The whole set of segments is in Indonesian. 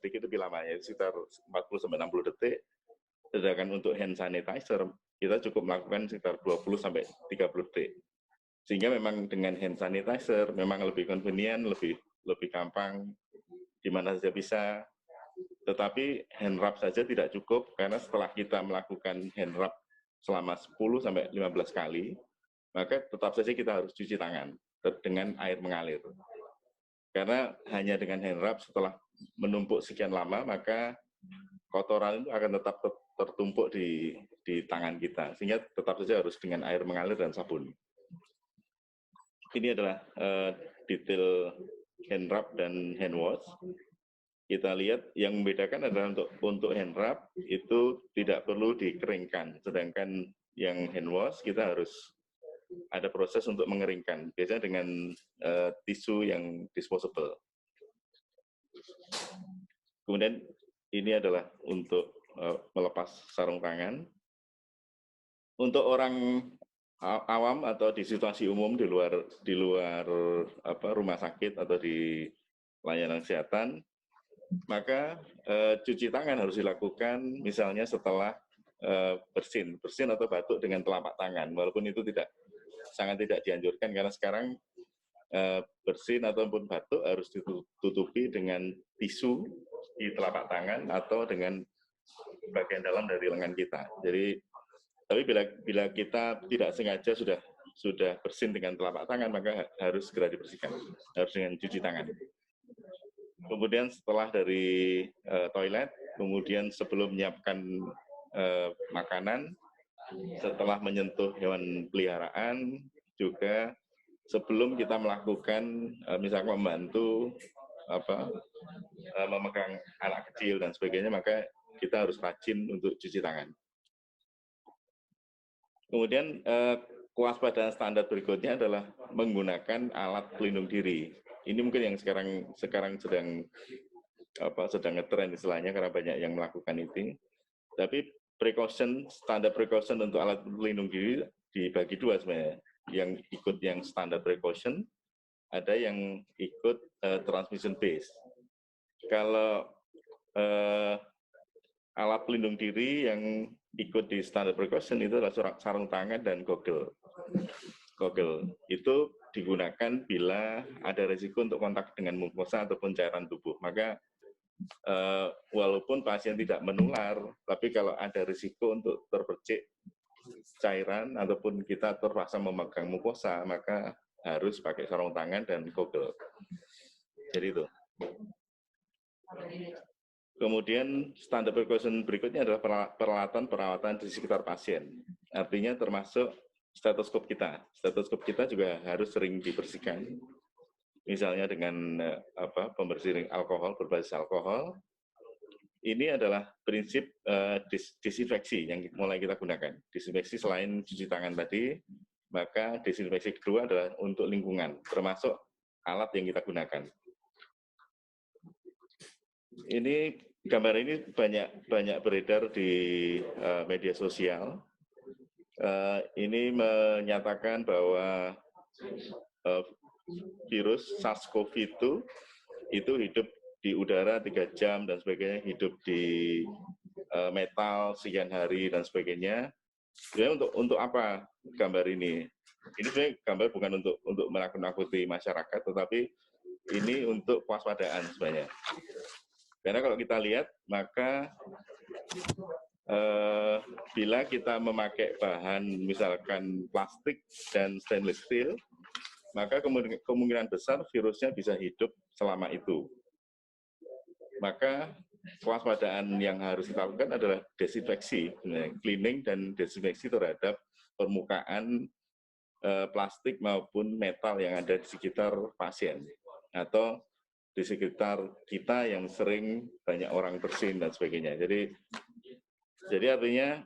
sedikit lebih lama, ya sekitar 40-60 detik. Sedangkan untuk hand sanitizer, kita cukup melakukan sekitar 20-30 detik. Sehingga memang dengan hand sanitizer memang lebih convenient, lebih gampang, di mana saja bisa. Tetapi hand rub saja tidak cukup, karena setelah kita melakukan hand rub selama 10-15 kali, maka tetap saja kita harus cuci tangan dengan air mengalir. Karena hanya dengan hand rub setelah menumpuk sekian lama, maka kotoran itu akan tetap tertumpuk di tangan kita, sehingga tetap saja harus dengan air mengalir dan sabun. Ini adalah detail hand rub dan hand wash. Kita lihat yang membedakan adalah untuk hand rub itu tidak perlu dikeringkan, sedangkan yang hand wash kita harus ada proses untuk mengeringkan, biasanya dengan tisu yang disposable. Kemudian ini adalah untuk melepas sarung tangan. Untuk orang awam atau di situasi umum di luar rumah sakit atau di layanan kesehatan, maka cuci tangan harus dilakukan misalnya setelah bersin atau batuk dengan telapak tangan, walaupun itu sangat tidak dianjurkan, karena sekarang bersin ataupun batuk harus ditutupi dengan tisu di telapak tangan atau dengan bagian dalam dari lengan kita. Jadi, tapi bila kita tidak sengaja sudah bersin dengan telapak tangan, maka harus segera dibersihkan, harus dengan cuci tangan. Kemudian setelah dari toilet, kemudian sebelum menyiapkan makanan, setelah menyentuh hewan peliharaan, juga sebelum kita melakukan misalnya membantu memegang anak kecil dan sebagainya, maka kita harus rajin untuk cuci tangan. Kemudian kewaspadaan standar berikutnya adalah menggunakan alat pelindung diri. Ini mungkin yang sekarang sedang ngetren istilahnya, karena banyak yang melakukan itu. Tapi standar precaution untuk alat pelindung diri dibagi dua sebenarnya. Yang ikut yang standar precaution, ada yang ikut transmission base. Kalau alat pelindung diri yang ikut di standar precaution itu adalah sarung tangan dan goggle. Goggle itu digunakan bila ada risiko untuk kontak dengan mukosa ataupun cairan tubuh. Maka walaupun pasien tidak menular, tapi kalau ada risiko untuk terpercik cairan ataupun kita terpaksa memegang mukosa, maka harus pakai sarung tangan dan goggle. Jadi itu. Kemudian standar precaution berikutnya adalah perawatan di sekitar pasien. Artinya termasuk stetoskop kita. Stetoskop kita juga harus sering dibersihkan. Misalnya dengan pembersih alkohol, berbasis alkohol. Ini adalah prinsip disinfeksi yang mulai kita gunakan. Disinfeksi selain cuci tangan tadi, maka disinfeksi kedua adalah untuk lingkungan, termasuk alat yang kita gunakan. Ini gambar ini banyak beredar di media sosial. Ini menyatakan bahwa virus SARS-CoV-2 itu hidup di udara 3 jam dan sebagainya, hidup di metal sekian hari dan sebagainya. Sebenarnya untuk apa gambar ini? Ini sebenarnya gambar bukan untuk menakut-nakuti masyarakat, tetapi ini untuk kewaspadaan sebenarnya. Karena kalau kita lihat, maka bila kita memakai bahan misalkan plastik dan stainless steel, maka kemungkinan besar virusnya bisa hidup selama itu. Maka kewaspadaan yang harus kita lakukan adalah desinfeksi, cleaning dan desinfeksi terhadap permukaan plastik maupun metal yang ada di sekitar pasien atau di sekitar kita yang sering banyak orang bersin dan sebagainya. Jadi artinya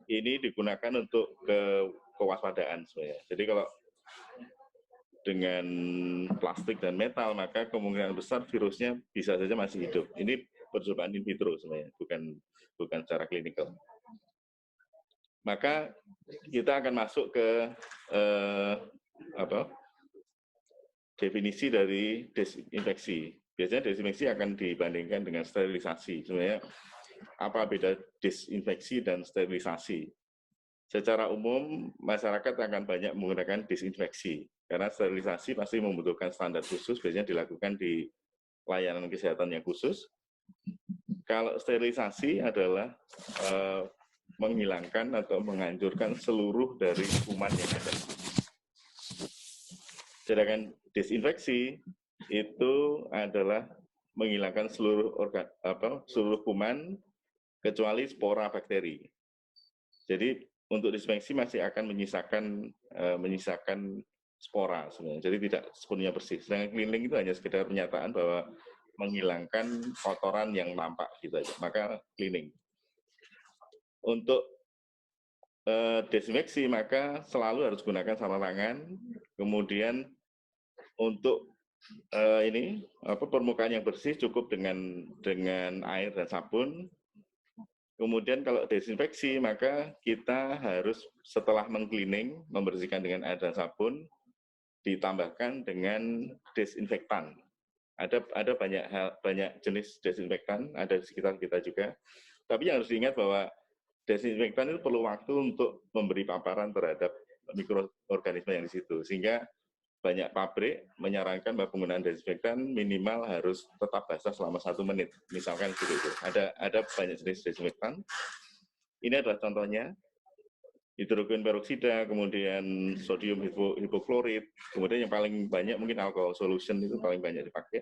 ini digunakan untuk kewaspadaan sebenarnya. Jadi kalau dengan plastik dan metal, maka kemungkinan besar virusnya bisa saja masih hidup. Ini percobaan in vitro sebenarnya, bukan secara klinikal. Maka kita akan masuk ke definisi dari desinfeksi. biasanya desinfeksi akan dibandingkan dengan sterilisasi. Sebenarnya apa beda disinfeksi dan sterilisasi? Secara umum, masyarakat akan banyak menggunakan disinfeksi, karena sterilisasi pasti membutuhkan standar khusus, biasanya dilakukan di layanan kesehatan yang khusus. Kalau sterilisasi adalah menghilangkan atau menghancurkan seluruh dari kuman yang ada. Sedangkan disinfeksi itu adalah menghilangkan seluruh seluruh kuman kecuali spora bakteri. Jadi untuk disinfeksi masih akan menyisakan spora sebenarnya. Jadi tidak sepenuhnya bersih. Sedangkan cleaning itu hanya sekedar pernyataan bahwa menghilangkan kotoran yang nampak gitu aja. Maka cleaning. Untuk desinfeksi maka selalu harus gunakan sarung tangan. Kemudian untuk permukaan yang bersih cukup dengan air dan sabun. Kemudian kalau desinfeksi maka kita harus setelah mengcleaning, membersihkan dengan air dan sabun, ditambahkan dengan desinfektan. Ada banyak jenis desinfektan, ada di sekitar kita juga. Tapi yang harus diingat bahwa desinfektan itu perlu waktu untuk memberi paparan terhadap mikroorganisme yang di situ, sehingga banyak pabrik menyarankan bahwa penggunaan desinfektan minimal harus tetap basah selama 1 menit, misalkan gitu. Ada banyak jenis desinfektan. Ini adalah contohnya, hidrogen peroksida, kemudian sodium hipoklorit, kemudian yang paling banyak mungkin alcohol solution itu paling banyak dipakai.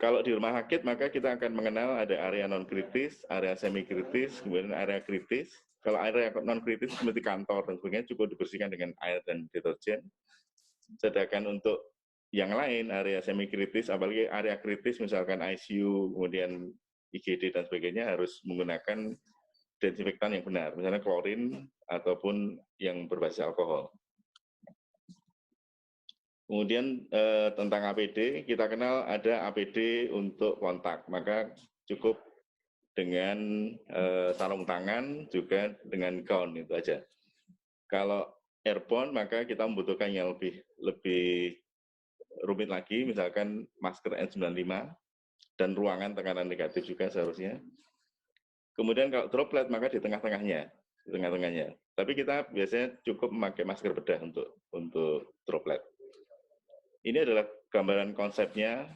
Kalau di rumah sakit maka kita akan mengenal ada area non kritis, area semi kritis, kemudian area kritis. Kalau area non kritis seperti kantor dan sebagainya cukup dibersihkan dengan air dan deterjen. Sedangkan untuk yang lain area semi kritis, apalagi area kritis misalkan ICU, kemudian IGD dan sebagainya harus menggunakan desinfektan yang benar, misalnya klorin ataupun yang berbasis alkohol. Kemudian tentang APD, kita kenal ada APD untuk kontak, maka cukup dengan sarung tangan, juga dengan gaun itu aja. Kalau airborne, maka kita membutuhkan yang lebih rumit lagi, misalkan masker N95, dan ruangan tekanan negatif juga seharusnya. Kemudian kalau droplet, maka di tengah-tengahnya. Tapi kita biasanya cukup memakai masker bedah untuk droplet. Ini adalah gambaran konsepnya.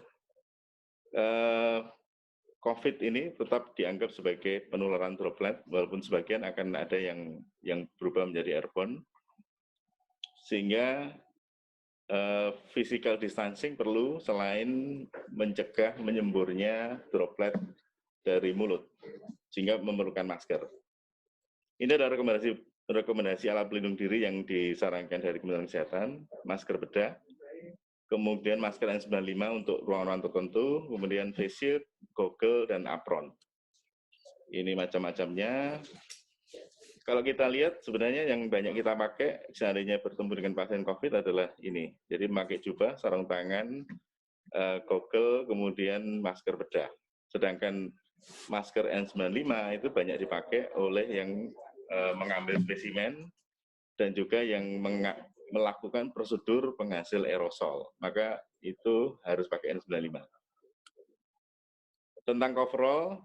COVID ini tetap dianggap sebagai penularan droplet, walaupun sebagian akan ada yang berubah menjadi airborne. Sehingga physical distancing perlu selain mencegah menyemburnya droplet dari mulut, sehingga memerlukan masker. Ini adalah rekomendasi alat pelindung diri yang disarankan dari Kementerian Kesehatan, masker bedah, kemudian masker N95 untuk ruangan-ruangan tertentu, kemudian face shield, goggle, dan apron. Ini macam-macamnya. Kalau kita lihat, sebenarnya yang banyak kita pakai, seandainya bertemu dengan pasien COVID adalah ini. Jadi memakai jubah, sarung tangan, goggle, kemudian masker bedah. Sedangkan masker N95 itu banyak dipakai oleh yang mengambil spesimen dan juga yang melakukan prosedur penghasil aerosol, maka itu harus pakai N95. Tentang coverall,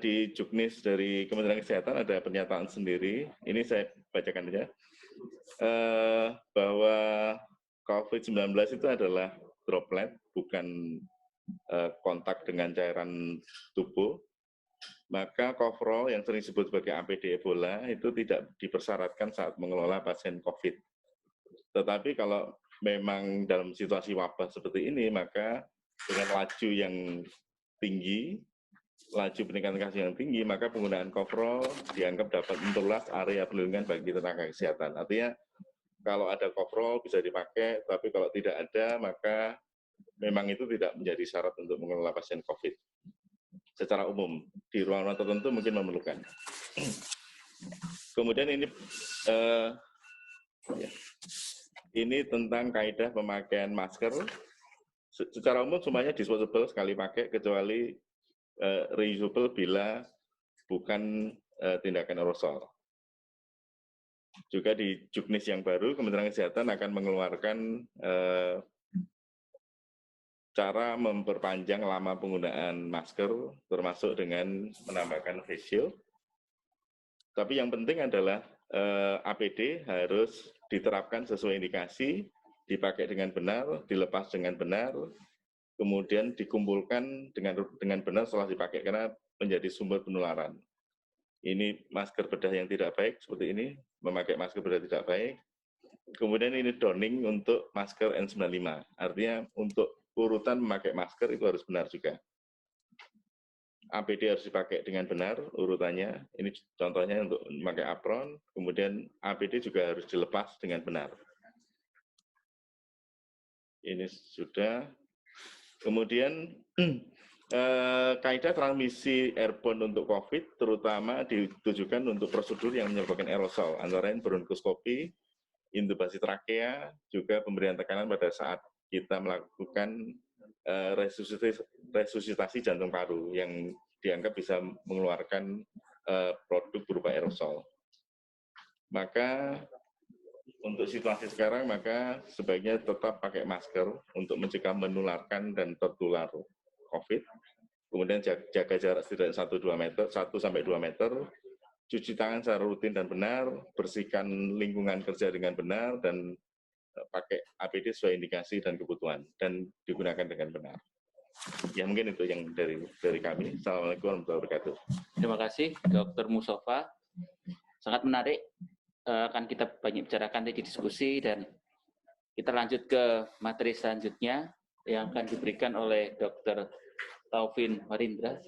di Juknis dari Kementerian Kesehatan ada pernyataan sendiri, ini saya bacakan saja, bahwa COVID-19 itu adalah droplet, bukan kontak dengan cairan tubuh, maka coverall yang sering disebut sebagai APD Ebola itu tidak dipersyaratkan saat mengelola pasien COVID. Tetapi kalau memang dalam situasi wabah seperti ini, maka dengan laju yang tinggi, laju peningkatan kasus yang tinggi, maka penggunaan coverall dianggap dapat memperluas area perlindungan bagi tenaga kesehatan. Artinya, kalau ada coverall bisa dipakai, tapi kalau tidak ada, maka memang itu tidak menjadi syarat untuk mengelola pasien COVID. Secara umum, di ruang-ruang tertentu mungkin memerlukan. Kemudian ini tentang kaidah pemakaian masker. Secara umum semuanya disposable sekali pakai, kecuali reusable bila bukan tindakan aerosol. Juga di Juknis yang baru, Kementerian Kesehatan akan mengeluarkan cara memperpanjang lama penggunaan masker, termasuk dengan menambahkan face shield. Tapi yang penting adalah APD harus diterapkan sesuai indikasi, dipakai dengan benar, dilepas dengan benar, kemudian dikumpulkan dengan benar setelah dipakai, karena menjadi sumber penularan. Ini masker bedah yang tidak baik, seperti ini, memakai masker bedah tidak baik. Kemudian ini donning untuk masker N95, artinya untuk urutan memakai masker itu harus benar juga. APD harus dipakai dengan benar urutannya, ini contohnya untuk memakai apron, kemudian APD juga harus dilepas dengan benar. Ini sudah. Kemudian kaidah transmisi airborne untuk COVID terutama ditujukan untuk prosedur yang menyebabkan aerosol, antara lain bronkoskopi, intubasi trakea, juga pemberian tekanan pada saat kita melakukan resusitasi jantung paru yang dianggap bisa mengeluarkan produk berupa aerosol. Maka untuk situasi sekarang, maka sebaiknya tetap pakai masker untuk mencegah menularkan dan tertular COVID. Kemudian jaga jarak setidaknya 1-2 meter, cuci tangan secara rutin dan benar, bersihkan lingkungan kerja dengan benar, dan pakai APD sesuai indikasi dan kebutuhan, dan digunakan dengan benar. Ya mungkin itu yang dari kami. Assalamualaikum warahmatullahi wabarakatuh. Terima kasih Dr. Mustafa. Sangat menarik. Akan kita banyak bicarakan di diskusi, dan kita lanjut ke materi selanjutnya yang akan diberikan oleh Dr. Taufin Marindra.